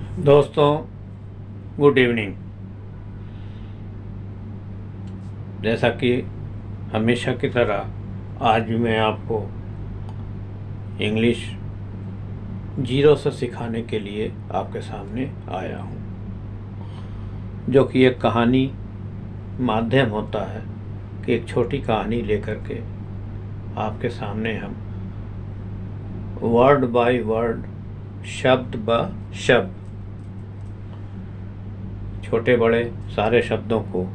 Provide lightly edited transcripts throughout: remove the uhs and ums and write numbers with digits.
दोस्तों, good evening. जैसा कि हमेशा की तरह आज भी मैं आपको इंग्लिश जीरो से सिखाने के लिए आपके सामने आया हूँ, जो कि एक कहानी माध्यम होता है कि एक छोटी कहानी लेकर के आपके सामने हम वर्ड बाय वर्ड, शब्द ब शब्द, छोटे बड़े सारे शब्दों को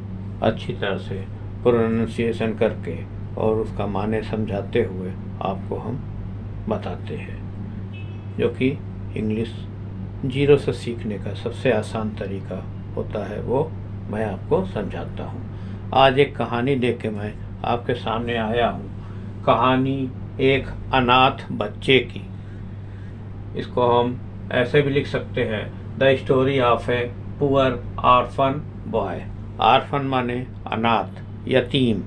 अच्छी तरह से प्रोनाउंसिएशन करके और उसका माने समझाते हुए आपको हम बताते हैं, जो कि इंग्लिश जीरो से सीखने का सबसे आसान तरीका होता है, वो मैं आपको समझाता हूँ। आज एक कहानी लेके मैं आपके सामने आया हूँ। कहानी एक अनाथ बच्चे की। इसको हम ऐसे भी लिख सकते हैं, the story of a poor orphan boy. Orphan माने अनाथ, यतीम,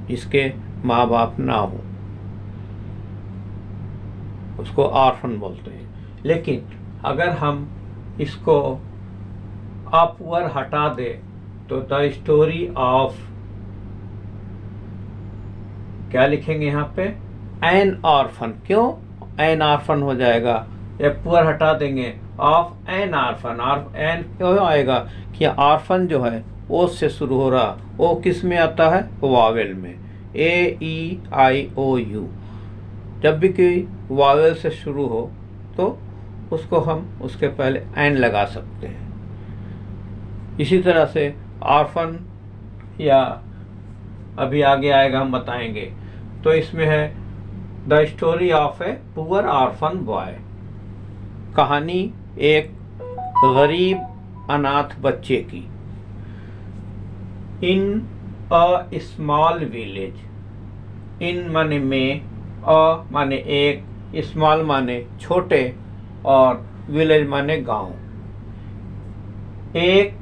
जिसके माँ बाप ना हो, उसको ऑर्फन बोलते हैं। लेकिन अगर हम इसको पुअर हटा दे तो द स्टोरी ऑफ, क्या लिखेंगे यहाँ पे, एन ऑर्फन। क्यों एन ऑर्फन हो जाएगा? ये पुअर हटा देंगे, ऑफ एन ऑर्फन। और एन क्यों आएगा कि ऑर्फन जो है ओ से शुरू हो रहा, ओ किस में आता है? वावेल में, AEIOU। जब भी कोई वावेल से शुरू हो तो उसको हम उसके पहले एन लगा सकते हैं। इसी तरह से ऑर्फन, या अभी आगे आएगा हम बताएंगे। तो इसमें है the story of a poor orphan boy. कहानी एक गरीब अनाथ बच्चे की। इन अ स्मॉल विलेज। इन माने में, अ माने एक, स्मॉल माने छोटे, और विलेज माने गांव। एक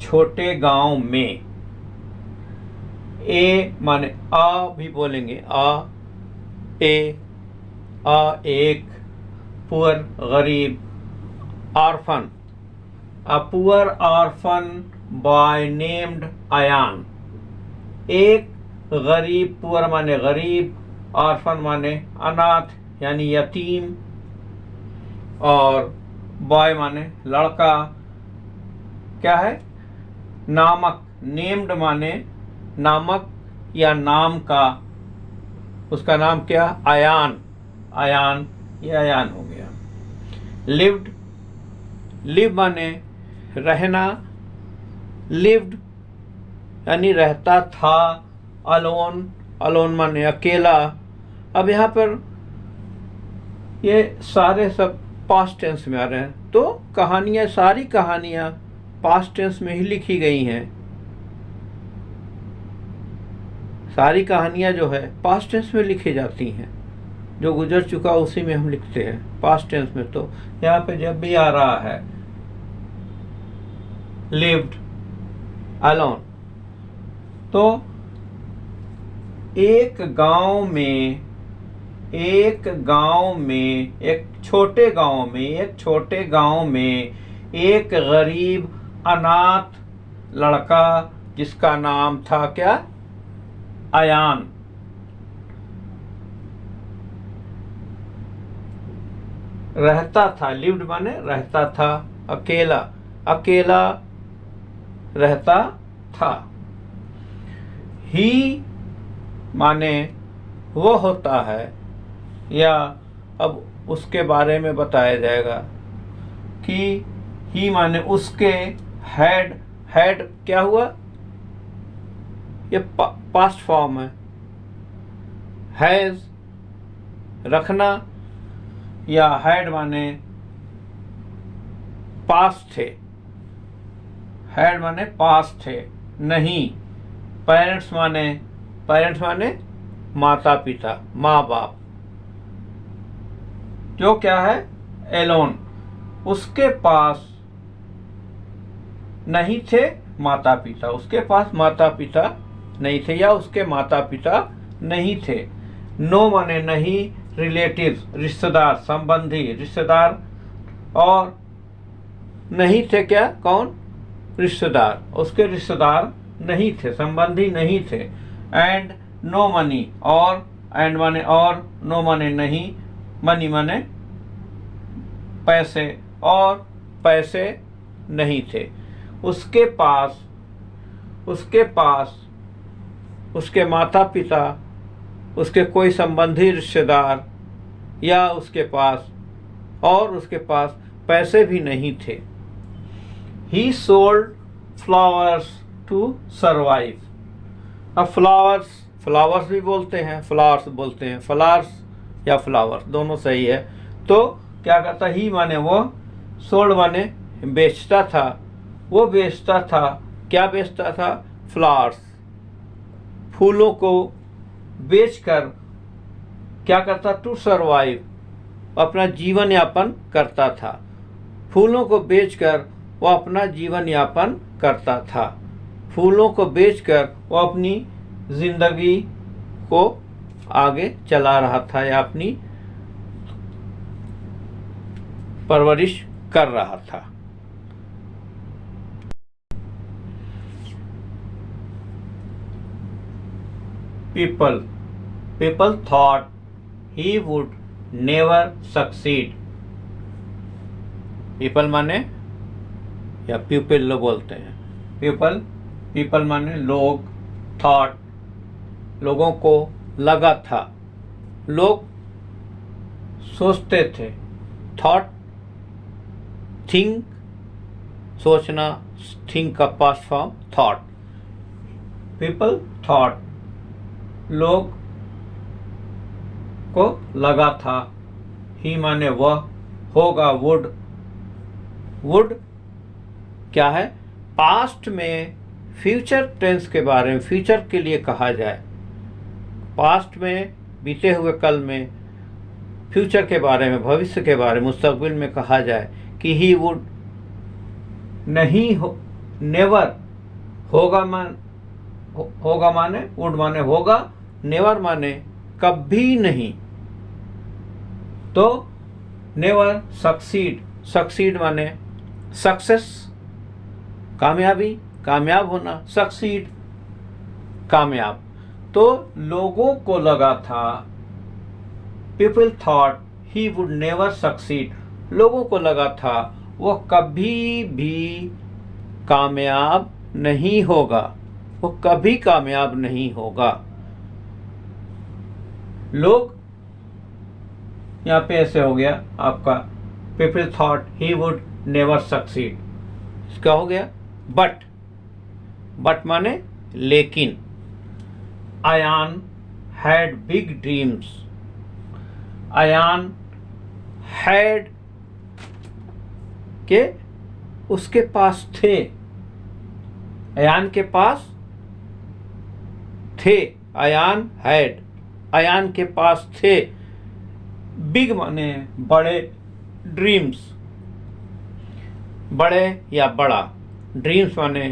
छोटे गांव में, ए माने आ भी बोलेंगे, एक पुअर गरीब, orphan, a poor orphan boy named Ayan. एक गरीब, पुअर माने गरीब, ऑर्फन माने अनाथ यानी यतीम, और बॉय माने लड़का, क्या है, नामक। नेम्ड माने नामक या नाम का, उसका नाम क्या? अयान। अयान, ये अयान हो गया। लिव्ड, लिव माने रहना, लिव्ड यानी रहता था। अलोन, अलोन माने अकेला। अब यहाँ पर ये सारे सब पास्ट टेंस में आ रहे हैं, तो कहानियाँ, सारी कहानियाँ पास्ट टेंस में ही लिखी गई हैं। सारी कहानियाँ जो है पास्ट टेंस में लिखी जाती हैं। जो गुजर चुका उसी में हम लिखते हैं पास्ट टेंस में। तो यहाँ पे जब भी आ रहा है लिव्ड, अलोन, तो एक गांव में, एक छोटे गांव में एक गरीब अनाथ लड़का, जिसका नाम था क्या? अयान, रहता था। लिव्ड माने रहता था, अकेला, अकेला रहता था। ही माने वो होता है, या अब उसके बारे में बताया जाएगा कि ही माने उसके, हैड, हैड क्या हुआ? ये पास्ट फॉर्म है। हैज रखना, या हैड माने पास्ट थे, हैड माने पास्ट थे, नहीं। पेरेंट्स माने माता पिता, माँ बाप, जो क्या है? एलोन, उसके पास नहीं थे माता पिता, उसके पास माता पिता नहीं थे, या उसके माता पिता नहीं थे। नो माने नहीं, रिलेटिव्स रिश्तेदार, संबंधी, रिश्तेदार, और नहीं थे क्या, कौन, रिश्तेदार, उसके रिश्तेदार नहीं थे, संबंधी नहीं थे। एंड नो मनी, और एंड माने और, नो माने नहीं, मनी माने पैसे, और पैसे नहीं थे उसके पास। उसके माता पिता, उसके कोई संबंधी रिश्तेदार या उसके पास पैसे भी नहीं थे। He sold flowers to survive। अब फ्लावर्स भी बोलते हैं, फ्लावर्स या फ्लावर्स दोनों सही है। तो क्या करता, ही माने वो, सोल्ड माने बेचता था, वो बेचता था, क्या बेचता था, फ्लावर्स, फूलों को बेचकर क्या करता, टू सरवाइव, अपना जीवन यापन करता था। फूलों को बेचकर वो अपना जीवन यापन करता था। फूलों को बेचकर वो अपनी जिंदगी को आगे चला रहा था या अपनी परवरिश कर रहा था। People thought he would never succeed। People माने या पीपल लोग बोलते हैं, पीपल माने लोग, थॉट लोगों को लगा था, लोग सोचते थे, थॉट थिंक सोचना, थिंक का past form thought. People thought लोग को लगा था, ही माने वह, होगा वुड क्या है, पास्ट में फ्यूचर टेंस के बारे में, फ्यूचर के लिए कहा जाए, पास्ट में बीते हुए कल में, फ्यूचर के बारे में, भविष्य के बारे में, मुस्तकबिल में कहा जाए कि ही वुड नहीं हो, नेवर, होगा माने वुड माने होगा, नेवर माने कभी नहीं, तो नेवर सक्सीड माने सक्सेस, कामयाबी, कामयाब होना, सक्सीड कामयाब। तो लोगों को लगा था, people thought he would never succeed, लोगों को लगा था वो कभी भी कामयाब नहीं होगा, वो कभी कामयाब नहीं होगा। लोग यहाँ पे ऐसे हो गया आपका, people thought he would never succeed, इसका हो गया बट माने लेकिन। Ayan had big dreams, Ayan had के उसके पास थे, अयान के पास थे, अयान हैड, अयान के पास थे, बिग माने बड़े, ड्रीम्स बड़े या बड़ा, ड्रीम्स माने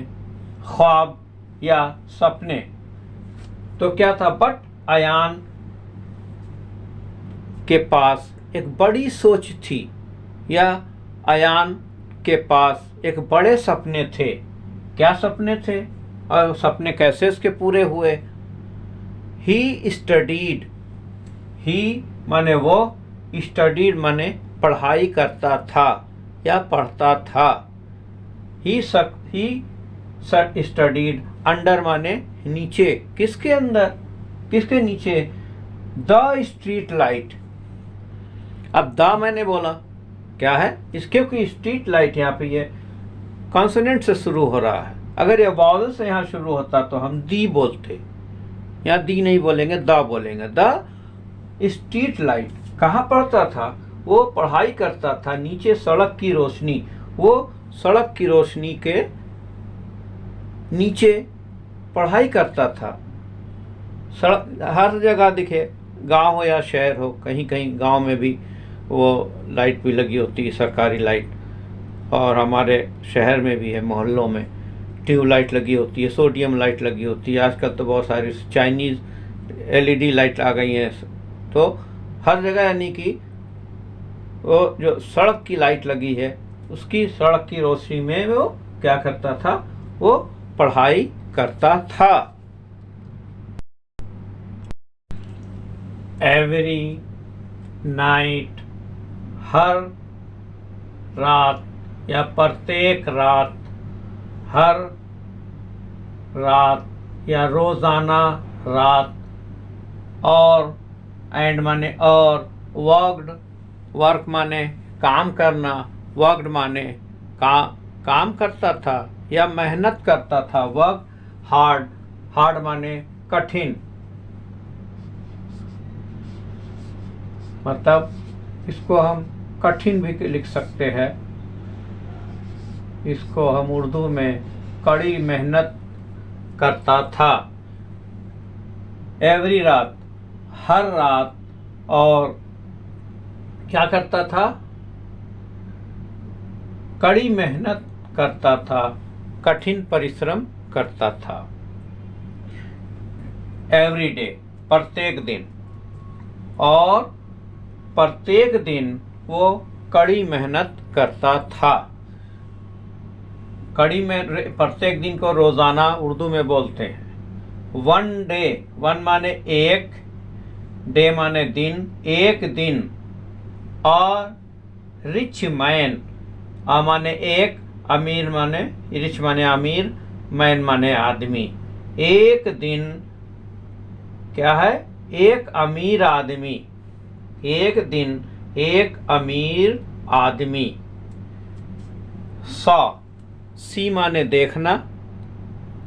ख्वाब या सपने। तो क्या था, बट अयान के पास एक बड़ी सोच थी, या अयान के पास एक बड़े सपने थे। क्या सपने थे और सपने कैसे इसके पूरे हुए। ही स्टडीड, ही माने वो, स्टडीड माने पढ़ाई करता था या पढ़ता था। ही स्टडीड, अंडर माने नीचे, किसके अंदर, किसके नीचे, द स्ट्रीट लाइट। अब द मैंने बोला क्या है इसके, क्योंकि स्ट्रीट लाइट यहाँ पे ये कॉन्सोनेंट से शुरू हो रहा है, अगर ये वावल से यहाँ शुरू होता तो हम दी बोलते, यहाँ दी नहीं बोलेंगे, द बोलेंगे। द स्ट्रीट लाइट कहाँ पढ़ता था, वो पढ़ाई करता था नीचे सड़क की रोशनी, वो सड़क की रोशनी के नीचे पढ़ाई करता था। सड़क हर जगह दिखे, गांव हो या शहर हो, कहीं कहीं गांव में भी वो लाइट भी लगी होती है, सरकारी लाइट, और हमारे शहर में भी है, मोहल्लों में ट्यूब लाइट लगी होती है, सोडियम लाइट लगी होती है। आजकल तो बहुत सारी चाइनीज़ LED लाइट आ गई हैं। तो हर जगह यानी कि वो जो सड़क की लाइट लगी है उसकी सड़क की रोशनी में वो क्या करता था, वो पढ़ाई करता था। एवरी नाइट, हर रात या प्रत्येक रात, हर रात या रोजाना रात, और एंड माने और, वर्कड, वर्क माने काम करना, वर्कड माने काम करता था या मेहनत करता था, वर्क हार्ड, हार्ड माने कठिन, मतलब इसको हम कठिन भी लिख सकते हैं। इसको हम उर्दू में कड़ी मेहनत करता था। एवरी रात, हर रात, और क्या करता था, कड़ी मेहनत करता था, कठिन परिश्रम करता था। एवरी डे, प्रत्येक दिन, और प्रत्येक दिन वो कड़ी मेहनत करता था। कड़ी में प्रत्येक दिन को रोजाना उर्दू में बोलते हैं। वन डे, वन माने एक, डे माने दिन, एक दिन, और रिच मैन, आ माने एक, अमीर माने, रिच माने अमीर, मैन माने आदमी। एक दिन क्या है, एक अमीर आदमी, एक दिन एक अमीर आदमी। सॉ, सी माने देखना,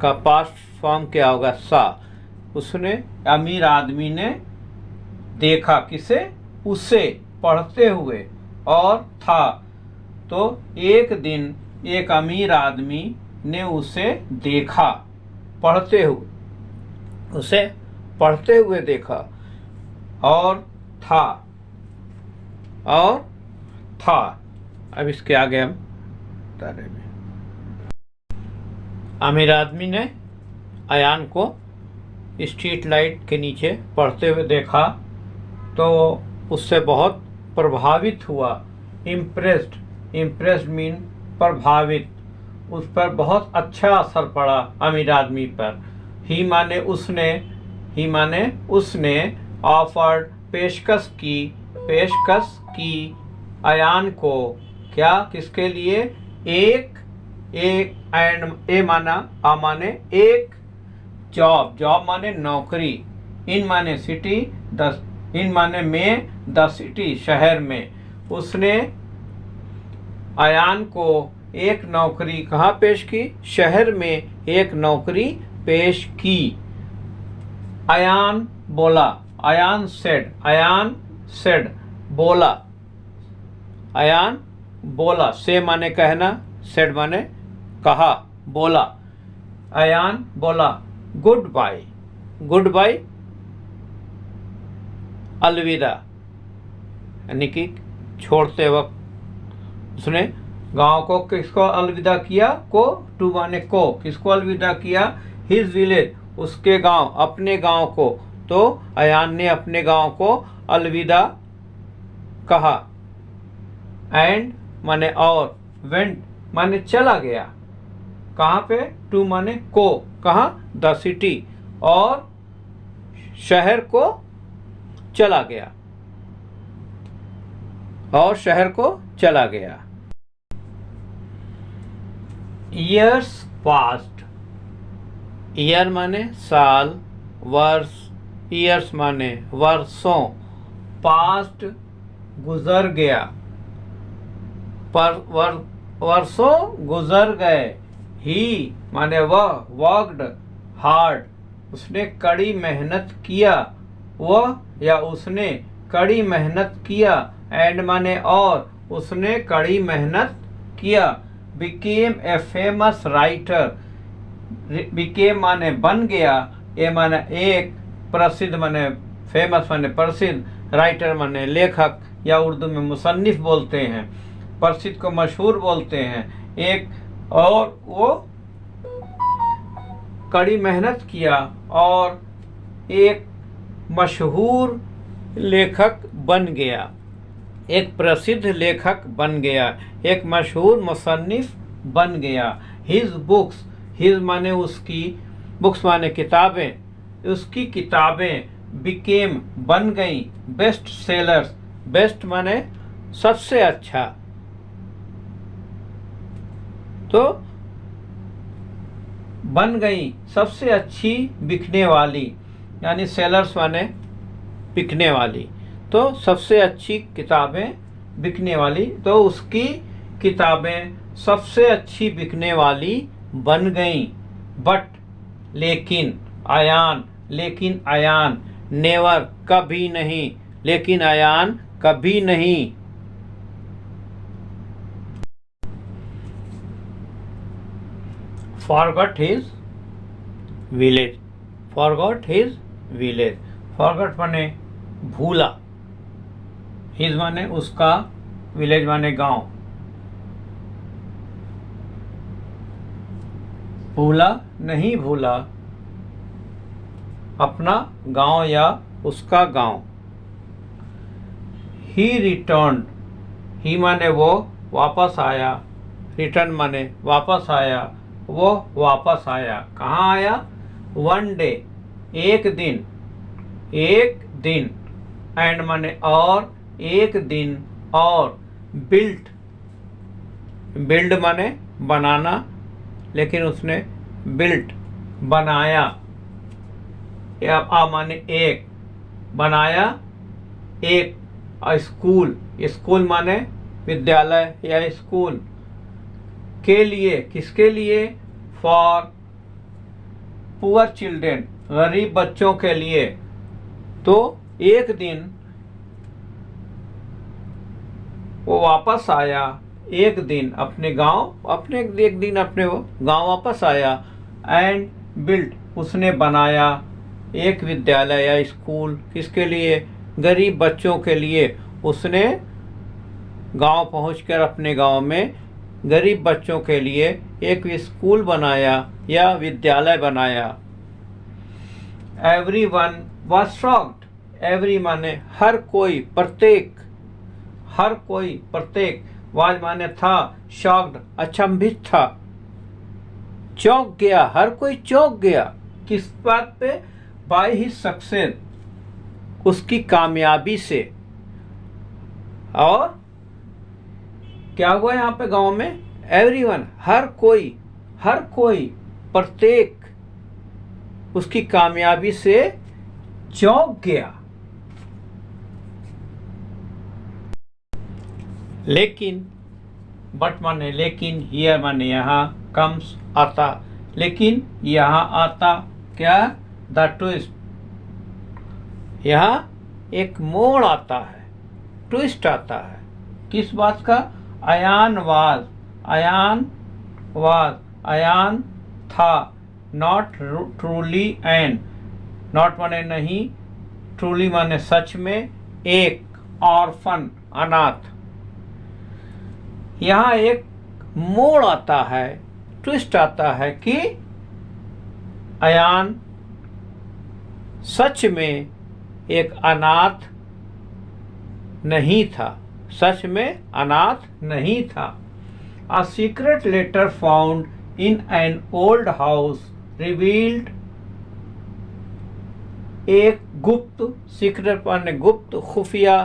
का पास्ट फॉर्म क्या होगा, सा। उसने, अमीर आदमी ने देखा, किसे, उसे, पढ़ते हुए, और था, तो एक दिन एक अमीर आदमी ने उसे देखा, पढ़ते हुए, उसे पढ़ते हुए देखा, और था, और था। अब इसके आगे हम तारे में, अमीर आदमी ने अयान को स्ट्रीट लाइट के नीचे पढ़ते हुए देखा, तो उससे बहुत प्रभावित हुआ। इम्प्रेस्ड, इम्प्रेस्ड मीन प्रभावित, उस पर बहुत अच्छा असर पड़ा अमीर आदमी पर। ही माने उसने, ही माने उसने, ऑफर्ड पेशकश की, पेशकश की, अयान को, क्या, किसके लिए, एक एंड ए माना, आ माने एक, जॉब, जॉब माने नौकरी, इन माने सिटी, इन माने में, द सिटी शहर में। उसने अयान को एक नौकरी कहाँ पेश की, शहर में एक नौकरी पेश की। अयान बोला, अयान सेड, अयान सेड, बोला, अयान बोला, से माने कहना, सेड माने कहा, बोला, अयान बोला, गुड बाय, गुड बाय, अलविदा, यानी कि छोड़ते वक्त उसने गांव को, किसको अलविदा किया, को, टू माने को, किसको अलविदा किया, हिज विलेज, उसके गांव, अपने गांव को। तो अयान ने अपने गांव को अलविदा कहा। एंड माने और, वेंट माने चला गया, कहाँ पे, टू माने को, कहाँ, द सिटी, और शहर को चला गया, और शहर को चला गया। ईयर्स पास्ट, ईयर माने साल, वर्ष, ईयर्स माने वर्षों, पास्ट गुजर गया, पर वर्षों गुजर गए। ही माने वह, वर्कड हार्ड, उसने कड़ी मेहनत किया, वह या उसने कड़ी मेहनत किया। एंड माने और, उसने कड़ी मेहनत किया। Became a famous writer, became माने बन गया, ए माने एक, प्रसिद्ध माने फेमस माने प्रसिद्ध, राइटर माने लेखक, या उर्दू में मुसन्निफ बोलते हैं, प्रसिद्ध को मशहूर बोलते हैं। एक, और वो कड़ी मेहनत किया और एक मशहूर लेखक बन गया। एक प्रसिद्ध लेखक बन गया, एक मशहूर मुसन्निफ बन गया। हिज बुक्स, हिज माने उसकी, बुक्स माने किताबें, उसकी किताबें बिकेम बन गई बेस्ट सेलर्स, बेस्ट माने सबसे अच्छा, तो बन गई सबसे अच्छी बिकने वाली, यानी सेलर्स माने बिकने वाली, तो सबसे अच्छी किताबें बिकने वाली, तो उसकी किताबें सबसे अच्छी बिकने वाली बन गईं। बट लेकिन अयान, लेकिन अयान, नेवर कभी नहीं, लेकिन अयान कभी नहीं, forgot his village, forgot his village, forgot माने भूला, his माने उसका, village माने गांव, भूला नहीं भूला अपना गांव या उसका गांव। ही रिटर्न, ही माने वो वापस आया, रिटर्न माने वापस आया, वो वापस आया। कहाँ आया? वन डे, एक दिन, एक दिन, एंड माने और, एक दिन और, बिल्ट, बिल्ड माने बनाना, लेकिन उसने बिल्ट बनाया, या माने एक, बनाया एक स्कूल, स्कूल माने विद्यालय या स्कूल, के लिए, किसके लिए? फॉर पुअर चिल्ड्रेन, गरीब बच्चों के लिए। तो एक दिन वो वापस आया, एक दिन अपने गांव, अपने एक दिन अपने वो गांव वापस आया, एंड बिल्ट, उसने बनाया एक विद्यालय या स्कूल, किसके लिए? गरीब बच्चों के लिए। उसने गांव पहुंचकर अपने गांव में गरीब बच्चों के लिए एक स्कूल बनाया या विद्यालय बनाया। एवरीवन वाज शॉक्ड, एवरी माने हर कोई, प्रत्येक, हर कोई, प्रत्येक, वाज माने था, शॉक्ड अचंभित था, चौंक गया, हर कोई चौंक गया। किस बात पे? बाय हिज सक्सेस, उसकी कामयाबी से। और क्या हुआ यहाँ पे गांव में? एवरीवन, हर कोई, हर कोई, प्रत्येक उसकी कामयाबी से चौंक गया। लेकिन, बट माने लेकिन, हियर माने यहाँ, कम्स आता, लेकिन यहाँ आता क्या? द ट्विस्ट, यहाँ एक मोड़ आता है, ट्विस्ट आता है। किस बात का? अयान वाज, अयान वाज, अयान था, नॉट ट्रूली एंड, नॉट माने नहीं, ट्रूली माने सच में, एक ऑर्फन, अनाथ। यहाँ एक मोड़ आता है, ट्विस्ट आता है कि अयान सच में एक अनाथ नहीं था, सच में अनाथ नहीं था। A secret letter found in an old house revealed, एक गुप्त, सीक्रेट माने गुप्त, खुफिया,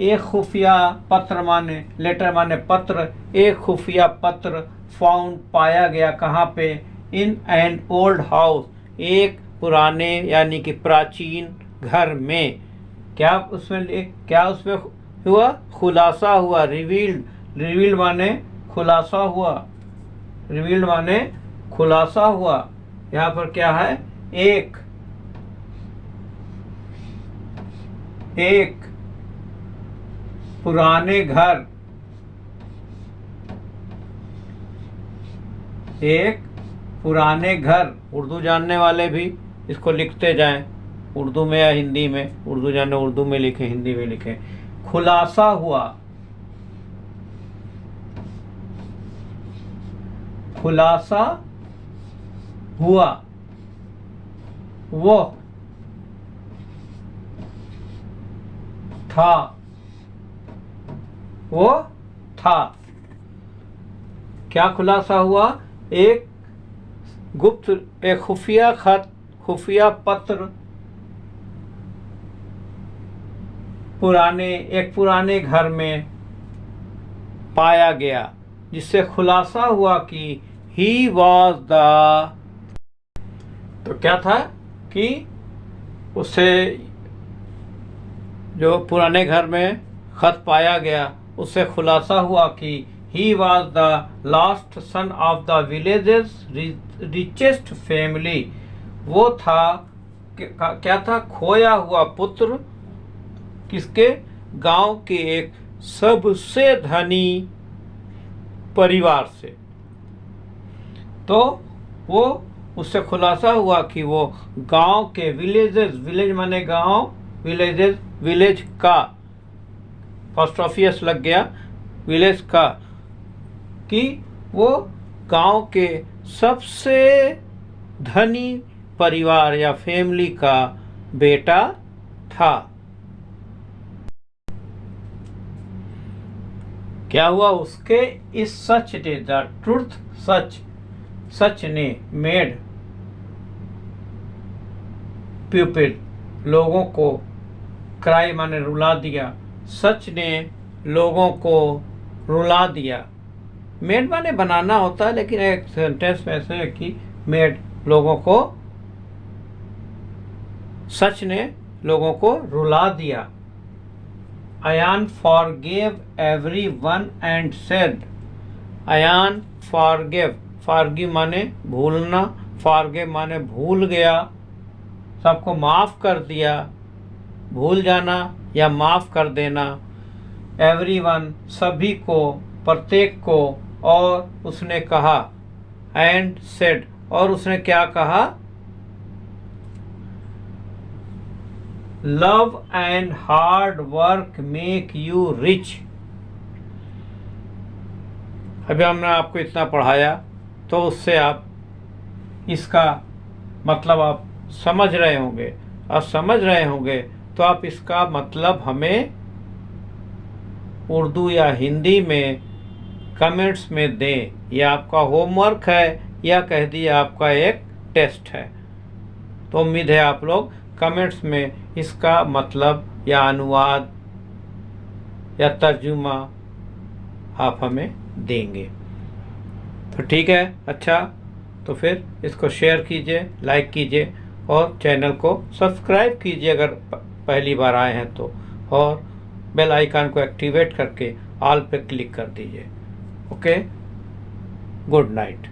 एक खुफिया पत्र माने, लेटर माने पत्र, एक खुफिया पत्र, फाउंड पाया गया, कहाँ पे? इन एन ओल्ड हाउस, एक पुराने यानी कि प्राचीन घर में। क्या उसमें हुआ? खुलासा हुआ, रिवील्ड, रिवील्ड माने खुलासा हुआ, रिवील्ड माने खुलासा हुआ। यहाँ पर क्या है? एक, एक पुराने घर, एक पुराने घर। उर्दू जानने वाले भी इसको लिखते जाएं, उर्दू में या हिंदी में। उर्दू जाने उर्दू में लिखें, हिंदी में लिखें। खुलासा हुआ, खुलासा हुआ, वो था, वो था। क्या खुलासा हुआ? एक खुफिया खत, खुफिया पत्र पुराने घर में पाया गया, जिससे खुलासा हुआ कि ही वॉज द, तो क्या था कि उससे जो पुराने घर में खत पाया गया उससे खुलासा हुआ कि he was the last son of the villages richest family. वो था, क्या था? खोया हुआ पुत्र किसके? गांव के एक सबसे धनी परिवार से। तो वो उससे खुलासा हुआ कि वो गांव के विलेज माने गांव, विलेज का, फर्स्ट ऑफियस लग गया, विलेज का, कि वो गांव के सबसे धनी परिवार या फैमिली का बेटा था। क्या हुआ? उसके इस सच ने, द ट्रूथ, सच ने मेड पीपल, लोगों को, क्राई माने रुला दिया, सच ने लोगों को रुला दिया। मेड माने बनाना होता है, लेकिन एक सेंटेंस में ऐसे है कि मेड लोगों को, सच ने लोगों को रुला दिया। Ayan forgave everyone and said, Ayan forgive माने भूलना, forgave माने भूल गया, सबको माफ कर दिया, भूल जाना या माफ कर देना, everyone सभी को, प्रत्येक को, और उसने कहा, and said, और उसने क्या कहा? Love and hard work make you rich. अभी हमने आपको इतना पढ़ाया, तो उससे आप इसका मतलब आप समझ रहे होंगे, और समझ रहे होंगे तो आप इसका मतलब हमें उर्दू या हिंदी में कमेंट्स में दें। यह आपका होमवर्क है, या कह दिए आपका एक टेस्ट है। तो उम्मीद है आप लोग कमेंट्स में इसका मतलब या अनुवाद या तर्जुमा आप हमें देंगे। तो ठीक है, अच्छा, तो फिर इसको शेयर कीजिए, लाइक कीजिए, और चैनल को सब्सक्राइब कीजिए अगर पहली बार आए हैं तो, और बेल आइकन को एक्टिवेट करके ऑल पे क्लिक कर दीजिए। Okay, good night.